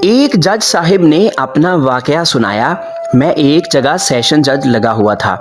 ایک جج صاحب نے اپنا واقعہ سنایا۔ میں ایک جگہ سیشن جج لگا ہوا تھا۔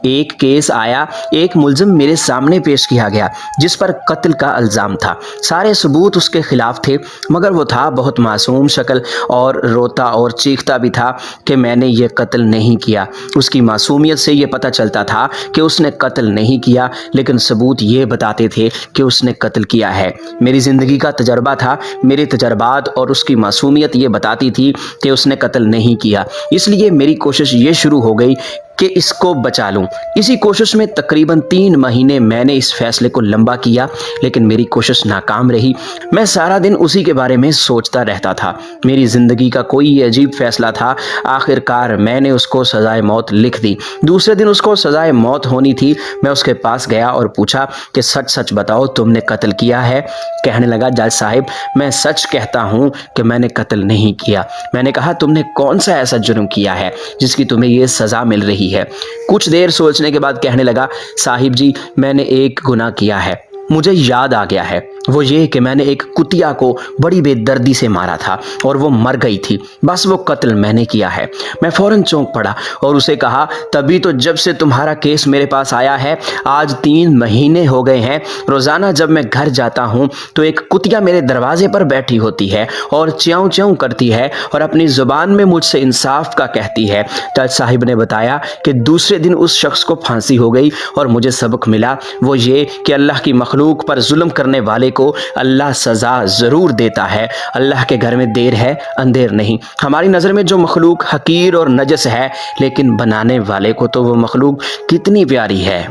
ایک کیس آیا، ایک ملزم میرے سامنے پیش کیا گیا جس پر قتل کا الزام تھا۔ سارے ثبوت اس کے خلاف تھے، مگر وہ تھا بہت معصوم شکل اور روتا اور چیختا بھی تھا کہ میں نے یہ قتل نہیں کیا۔ اس کی معصومیت سے یہ پتہ چلتا تھا کہ اس نے قتل نہیں کیا، لیکن ثبوت یہ بتاتے تھے کہ اس نے قتل کیا ہے۔ میری زندگی کا تجربہ تھا، میرے تجربات اور اس کی معصومیت یہ بتاتی تھی کہ اس نے قتل نہیں کیا۔ اس لیے میری کوشش یہ شروع ہو گئی کہ اس کو بچا لوں۔ اسی کوشش میں تقریباً 3 مہینے میں نے اس فیصلے کو لمبا کیا، لیکن میری کوشش ناکام رہی۔ میں سارا دن اسی کے بارے میں سوچتا رہتا تھا۔ میری زندگی کا کوئی عجیب فیصلہ تھا۔ آخر کار میں نے اس کو سزائے موت لکھ دی۔ دوسرے دن اس کو سزائے موت ہونی تھی۔ میں اس کے پاس گیا اور پوچھا کہ سچ سچ بتاؤ، تم نے قتل کیا ہے؟ کہنے لگا، جج صاحب میں سچ کہتا ہوں کہ میں نے قتل نہیں کیا۔ میں نے کہا، تم نے کون سا ایسا جرم کیا ہے جس کی تمہیں یہ سزا مل رہی ہے؟ کچھ دیر سوچنے کے بعد کہنے لگا، صاحب جی میں نے ایک گناہ کیا ہے، مجھے یاد آ گیا ہے۔ وہ یہ کہ میں نے ایک کتیا کو بڑی بے دردی سے مارا تھا اور وہ مر گئی تھی۔ بس وہ قتل میں نے کیا ہے۔ میں فوراً چونک پڑا اور اسے کہا، تبھی تو جب سے تمہارا کیس میرے پاس آیا ہے آج 3 مہینے ہو گئے ہیں، روزانہ جب میں گھر جاتا ہوں تو ایک کتیا میرے دروازے پر بیٹھی ہوتی ہے اور چیوں چیوں کرتی ہے اور اپنی زبان میں مجھ سے انصاف کا کہتی ہے۔ جج صاحب نے بتایا کہ دوسرے دن اس شخص کو پھانسی ہو گئی اور مجھے سبق ملا، وہ یہ کہ اللہ کی مخلوق پر ظلم کرنے والے کو اللہ سزا ضرور دیتا ہے۔ اللہ کے گھر میں دیر ہے اندھیر نہیں۔ ہماری نظر میں جو مخلوق حقیر اور نجس ہے، لیکن بنانے والے کو تو وہ مخلوق کتنی پیاری ہے۔